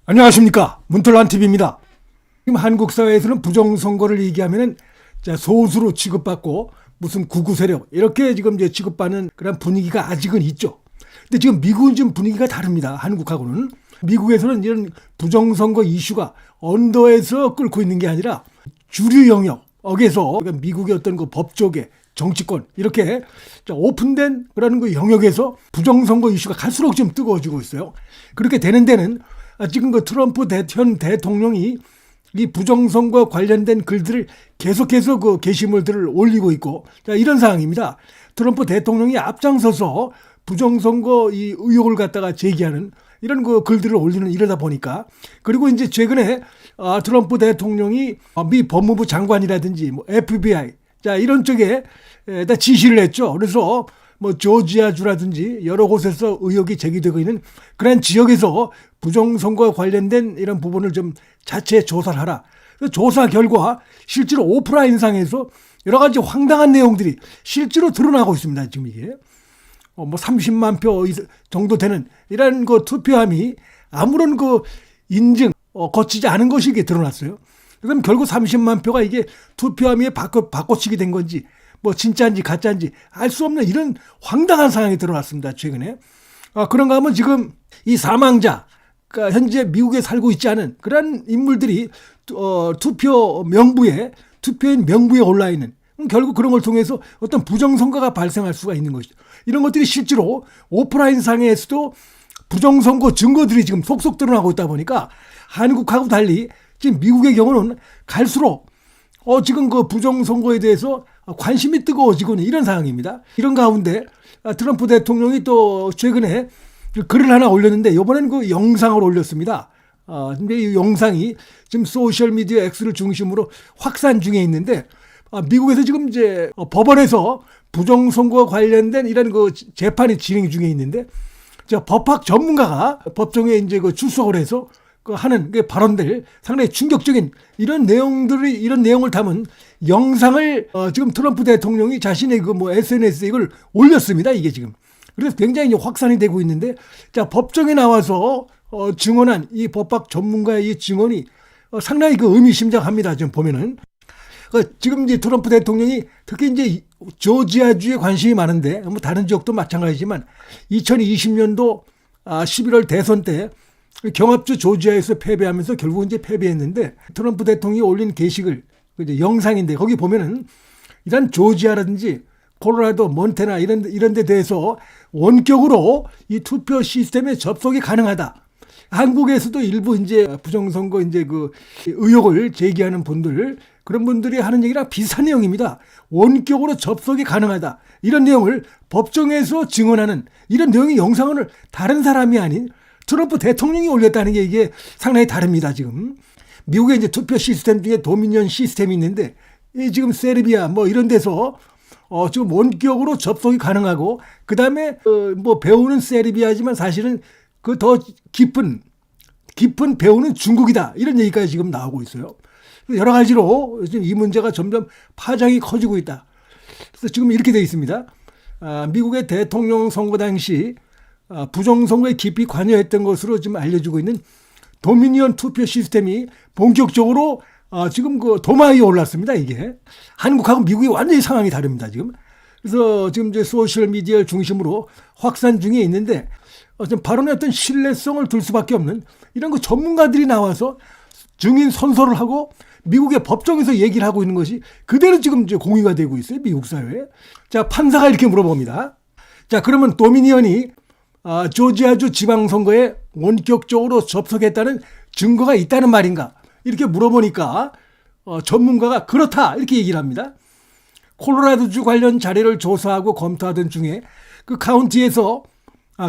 안녕하십니까, 문털란TV입니다. 지금 한국 사회에서는 부정선거를 얘기하면은 소수로 취급받고 무슨 구구 세력 이렇게 지금 이제 취급받는 그런 분위기가 아직은 있죠. 근데 지금 미국은 좀 분위기가 다릅니다. 한국하고는. 미국에서는 이런 부정선거 이슈가 언더에서 끓고 있는 게 아니라 주류 영역에서, 그러니까 미국의 어떤 그 법조계, 정치권 이렇게 오픈된 그런 그 영역에서 부정선거 이슈가 갈수록 좀 뜨거워지고 있어요. 그렇게 되는 데는 지금 그 트럼프 현 대통령이 이 부정선거 관련된 글들을 계속해서 그 게시물들을 올리고 있고, 이런 상황입니다. 트럼프 대통령이 앞장서서 부정선거 이 의혹을 갖다가 제기하는 이런 그 글들을 올리는, 이러다 보니까, 그리고 이제 최근에 트럼프 대통령이 미 법무부 장관이라든지 뭐 FBI 이런 쪽에 다 지시를 했죠. 그래서 뭐 조지아주라든지 여러 곳에서 의혹이 제기되고 있는 그런 지역에서 부정선거와 관련된 이런 부분을 좀 자체 조사를 하라. 조사 결과 실제로 오프라인상에서 여러 가지 황당한 내용들이 실제로 드러나고 있습니다. 지금 이게 뭐 30만 표 정도 되는 이런 그 투표함이 아무런 그 인증 거치지 않은 것이 이게 드러났어요. 그럼 결국 30만 표가 이게 투표함에 바꿔치기 된 건지 뭐 진짜인지 가짜인지 알 수 없는 이런 황당한 상황이 드러났습니다. 최근에. 그런가 하면 지금 이 사망자, 그러니까 현재 미국에 살고 있지 않은 그런 인물들이 투표인 명부에 올라 있는, 결국 그런 걸 통해서 어떤 부정선거가 발생할 수가 있는 것이죠. 이런 것들이 실제로 오프라인 상에서도 부정선거 증거들이 지금 속속 드러나고 있다 보니까 한국하고 달리 지금 미국의 경우는 갈수록 지금 그 부정선거에 대해서 관심이 뜨거워지고 있는 이런 상황입니다. 이런 가운데 트럼프 대통령이 또 최근에 글을 하나 올렸는데, 이번엔 그 영상을 올렸습니다. 근데 이 영상이 지금 소셜미디어 X를 중심으로 확산 중에 있는데, 미국에서 지금 이제 법원에서 부정선거와 관련된 이런 그 재판이 진행 중에 있는데, 법학 전문가가 법정에 이제 그 출석을 해서 하는 그 발언들, 상당히 충격적인 이런 내용을 담은 영상을 지금 트럼프 대통령이 자신의 그 뭐 SNS에 이걸 올렸습니다. 이게 지금. 그래서 굉장히 이제 확산이 되고 있는데, 법정에 나와서 증언한 이 법학 전문가의 이 증언이 상당히 그 의미심장합니다. 지금 보면은. 지금 이제 트럼프 대통령이 특히 이제 조지아주에 관심이 많은데, 뭐 다른 지역도 마찬가지지만 2020년도 11월 대선 때 경합주 조지아에서 패배하면서 결국 이제 패배했는데, 트럼프 대통령이 올린 게시글, 영상인데, 거기 보면은 이런 조지아라든지 콜로라도, 몬태나 이런 데 대해서 원격으로 이 투표 시스템에 접속이 가능하다. 한국에서도 일부 이제 부정선거 이제 그 의혹을 제기하는 분들, 그런 분들이 하는 얘기랑 비슷한 내용입니다. 원격으로 접속이 가능하다. 이런 내용을 법정에서 증언하는 이런 내용의 영상을 다른 사람이 아닌 트럼프 대통령이 올렸다는 게 이게 상당히 다릅니다. 지금 미국의 이제 투표 시스템 중에 도미니언 시스템이 있는데, 지금 세르비아 뭐 이런 데서 지금 원격으로 접속이 가능하고, 그 다음에 뭐 배우는 세르비아지만 사실은 그 더 깊은 배우는 중국이다, 이런 얘기까지 지금 나오고 있어요. 여러 가지로 지금 이 문제가 점점 파장이 커지고 있다. 그래서 지금 이렇게 되어 있습니다. 미국의 대통령 선거 당시 부정선거에 깊이 관여했던 것으로 지금 알려지고 있는 도미니언 투표 시스템이 본격적으로 지금 그 도마 위에 올랐습니다. 이게 한국하고 미국이 완전히 상황이 다릅니다. 지금. 그래서 지금 이제 소셜 미디어를 중심으로 확산 중에 있는데, 발언의 어떤 신뢰성을 둘 수밖에 없는 이런 그 전문가들이 나와서 증인 선서를 하고 미국의 법정에서 얘기를 하고 있는 것이 그대로 지금 이제 공유가 되고 있어요. 미국 사회에. 판사가 이렇게 물어봅니다. 그러면 도미니언이 조지아주 지방선거에 원격적으로 접속했다는 증거가 있다는 말인가? 이렇게 물어보니까 전문가가 그렇다, 이렇게 얘기를 합니다. 콜로라도주 관련 자료를 조사하고 검토하던 중에 그 카운티에서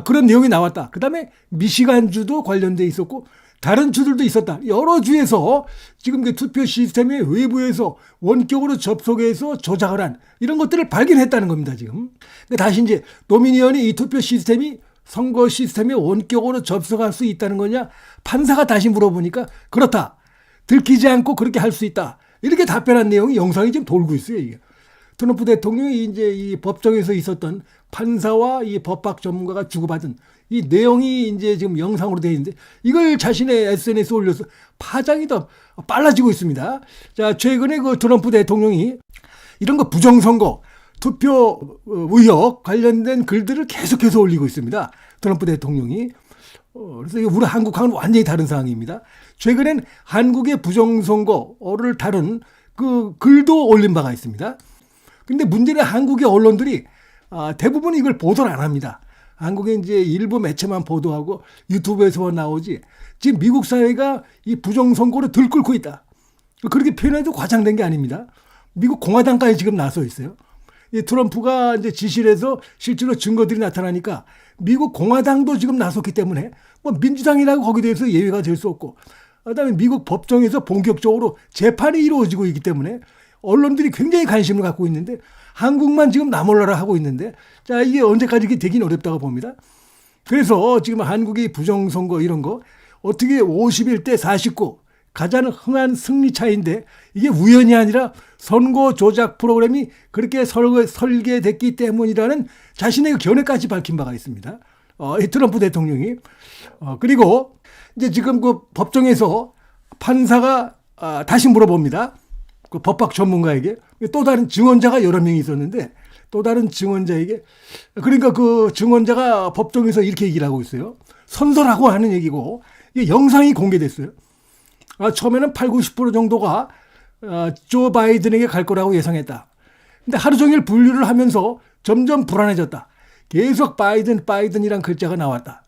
그런 내용이 나왔다. 그 다음에 미시간주도 관련돼 있었고 다른 주들도 있었다. 여러 주에서 지금 그 투표 시스템의 외부에서 원격으로 접속해서 조작을 한 이런 것들을 발견했다는 겁니다. 지금. 다시 이제 도미니언이 이 투표 시스템이 선거 시스템에 원격으로 접속할 수 있다는 거냐? 판사가 다시 물어보니까 그렇다. 들키지 않고 그렇게 할 수 있다. 이렇게 답변한 내용이 영상이 지금 돌고 있어요. 이게. 트럼프 대통령이 이제 이 법정에서 있었던 판사와 이 법학 전문가가 주고받은 이 내용이 이제 지금 영상으로 되어 있는데 이걸 자신의 SNS에 올려서 파장이 더 빨라지고 있습니다. 자, 최근에 그 트럼프 대통령이 이런 거 부정선거, 투표 의혹 관련된 글들을 계속해서 올리고 있습니다. 트럼프 대통령이. 그래서 이게 우리 한국하고는 완전히 다른 상황입니다. 최근엔 한국의 부정선거를 다룬 그 글도 올린 바가 있습니다. 근데 문제는 한국의 언론들이 대부분 이걸 보도를 안 합니다. 한국의 이제 일부 매체만 보도하고 유튜브에서만 나오지 지금 미국 사회가 이 부정선거를 들끓고 있다. 그렇게 표현해도 과장된 게 아닙니다. 미국 공화당까지 지금 나서 있어요. 이 트럼프가 이제 지시를 해서 실제로 증거들이 나타나니까 미국 공화당도 지금 나섰기 때문에 뭐 민주당이라고 거기에 대해서 예외가 될 수 없고 그다음에 미국 법정에서 본격적으로 재판이 이루어지고 있기 때문에 언론들이 굉장히 관심을 갖고 있는데 한국만 지금 나몰라라 하고 있는데 자 이게 언제까지 이렇게 되긴 어렵다고 봅니다. 그래서 지금 한국의 부정선거 이런 거 어떻게 51대 49 가장 흥한 승리 차인데 이게 우연이 아니라 선거 조작 프로그램이 그렇게 설계됐기 때문이라는 자신의 견해까지 밝힌 바가 있습니다. 이 트럼프 대통령이. 그리고 이제 지금 그 법정에서 판사가 다시 물어봅니다. 그 법학 전문가에게 또 다른 증언자가 여러 명이 있었는데 또 다른 증언자에게 그러니까 그 증언자가 법정에서 이렇게 얘기를 하고 있어요. 선서라고 하는 얘기고 이게 영상이 공개됐어요. 처음에는 80, 90% 정도가 조 바이든에게 갈 거라고 예상했다. 근데 하루 종일 분류를 하면서 점점 불안해졌다. 계속 바이든이란 글자가 나왔다.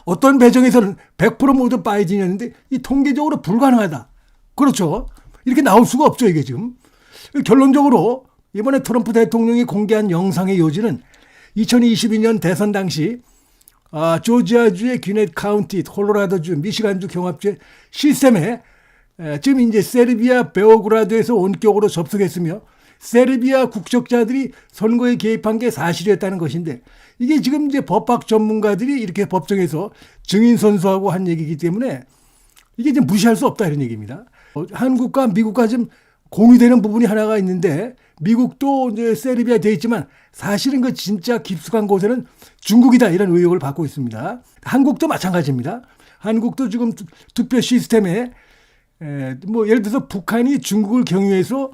어떤 배정에서는 100% 모두 바이든이었는데 이 통계적으로 불가능하다. 그렇죠. 이렇게 나올 수가 없죠, 이게 지금. 결론적으로 이번에 트럼프 대통령이 공개한 영상의 요지는 2022년 대선 당시 조지아주의 귀넷 카운티, 콜로라도주, 미시간주 경합주의 시스템에 지금 이제 세르비아 베오그라드에서 원격으로 접속했으며 세르비아 국적자들이 선거에 개입한 게 사실이었다는 것인데 이게 지금 이제 법학 전문가들이 이렇게 법정에서 증인 선서하고 한 얘기이기 때문에 이게 지금 무시할 수 없다 이런 얘기입니다. 한국과 미국과 좀 공유되는 부분이 하나가 있는데 미국도 이제 세르비아 돼 있지만 사실은 그 진짜 깊숙한 곳에는 중국이다 이런 의혹을 받고 있습니다. 한국도 마찬가지입니다. 한국도 지금 투표 시스템에 뭐 예를 들어서 북한이 중국을 경유해서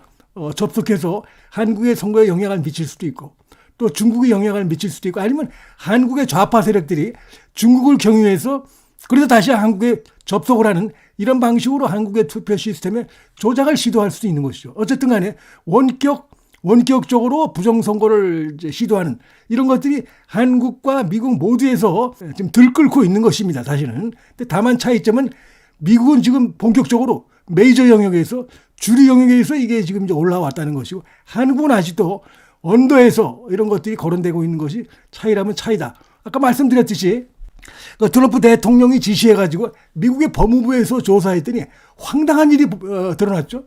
접속해서 한국의 선거에 영향을 미칠 수도 있고 또 중국이 영향을 미칠 수도 있고 아니면 한국의 좌파 세력들이 중국을 경유해서 그래서 다시 한국에 접속을 하는 이런 방식으로 한국의 투표 시스템에 조작을 시도할 수도 있는 것이죠. 어쨌든 간에 원격적으로 부정선거를 이제 시도하는 이런 것들이 한국과 미국 모두에서 지금 들끓고 있는 것입니다. 사실은. 근데 다만 차이점은 미국은 지금 본격적으로 메이저 영역에서 주류 영역에서 이게 지금 이제 올라왔다는 것이고 한국은 아직도 언더에서 이런 것들이 거론되고 있는 것이 차이라면 차이다. 아까 말씀드렸듯이 트럼프 대통령이 지시해가지고 미국의 법무부에서 조사했더니 황당한 일이 드러났죠.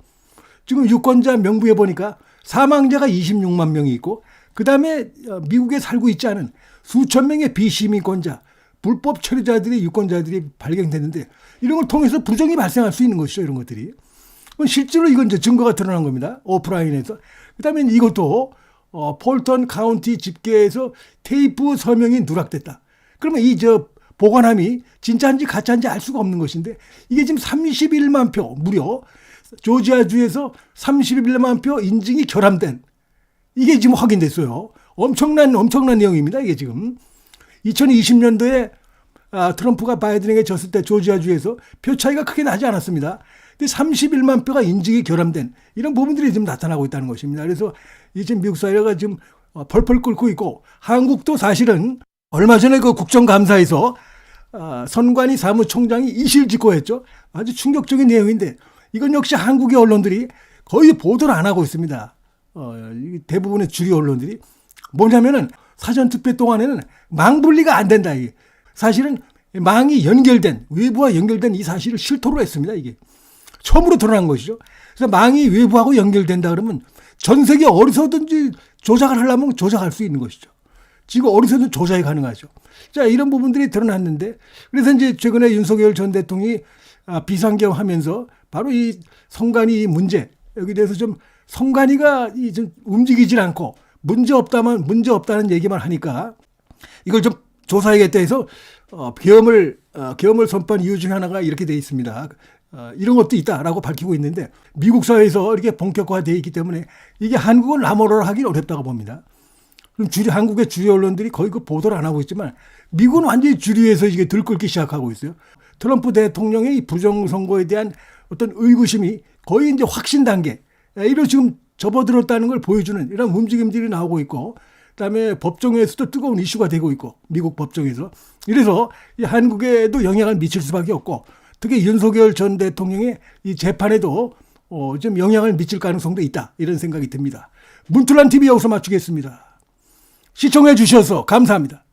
지금 유권자 명부에 보니까 사망자가 26만 명이 있고 그다음에 미국에 살고 있지 않은 수천 명의 비시민권자, 불법 체류자들의 유권자들이 발견됐는데 이런 걸 통해서 부정이 발생할 수 있는 것이죠. 이런 것들이. 실제로 이건 이제 증거가 드러난 겁니다. 오프라인에서. 그다음에 이것도 폴턴 카운티 집계에서 테이프 서명이 누락됐다. 그러면 보관함이 진짜인지 가짜인지 알 수가 없는 것인데 이게 지금 31만 표 무려 조지아주에서 31만 표 인증이 결함된 이게 지금 확인됐어요. 엄청난 내용입니다. 이게 지금 2020년도에 트럼프가 바이든에게 졌을 때 조지아주에서 표 차이가 크게 나지 않았습니다. 근데 31만 표가 인증이 결함된 이런 부분들이 지금 나타나고 있다는 것입니다. 그래서 이제 미국 사회가 지금 펄펄 끓고 있고 한국도 사실은 얼마 전에 그 국정감사에서 선관위 사무총장이 이실직고했죠. 아주 충격적인 내용인데 이건 역시 한국의 언론들이 거의 보도를 안 하고 있습니다. 대부분의 주류 언론들이 뭐냐면은 사전투표 동안에는 망 분리가 안 된다. 이게. 사실은 망이 외부와 연결된 이 사실을 실토로 했습니다. 이게 처음으로 드러난 것이죠. 그래서 망이 외부하고 연결된다 그러면 전 세계 어디서든지 조작을 하려면 조작할 수 있는 것이죠. 지금 어디서든 조작이 가능하죠. 자, 이런 부분들이 드러났는데 그래서 이제 최근에 윤석열 전 대통령이 비상경하면서 바로 이 선관위 문제 여기 대해서 좀 선관위가 좀 움직이질 않고 문제 없다면 문제 없다는 얘기만 하니까 이걸 좀 조사해야겠다 해서 계엄을 선포한 이유 중에 하나가 이렇게 돼 있습니다. 이런 것도 있다라고 밝히고 있는데 미국 사회에서 이렇게 본격화되어 있기 때문에 이게 한국을 나무로 하기는 어렵다고 봅니다. 그럼 한국의 주류 언론들이 거의 그 보도를 안 하고 있지만 미국은 완전히 주류에서 이게 들끓기 시작하고 있어요. 트럼프 대통령의 이 부정선거에 대한 어떤 의구심이 거의 이제 확신 단계, 이런 지금 접어들었다는 걸 보여주는 이런 움직임들이 나오고 있고, 그다음에 법정에서도 뜨거운 이슈가 되고 있고, 미국 법정에서. 이래서 이 한국에도 영향을 미칠 수밖에 없고, 특히 윤석열 전 대통령의 이 재판에도 좀 영향을 미칠 가능성도 있다, 이런 생각이 듭니다. 문틀란 TV 여기서 마치겠습니다. 시청해 주셔서 감사합니다.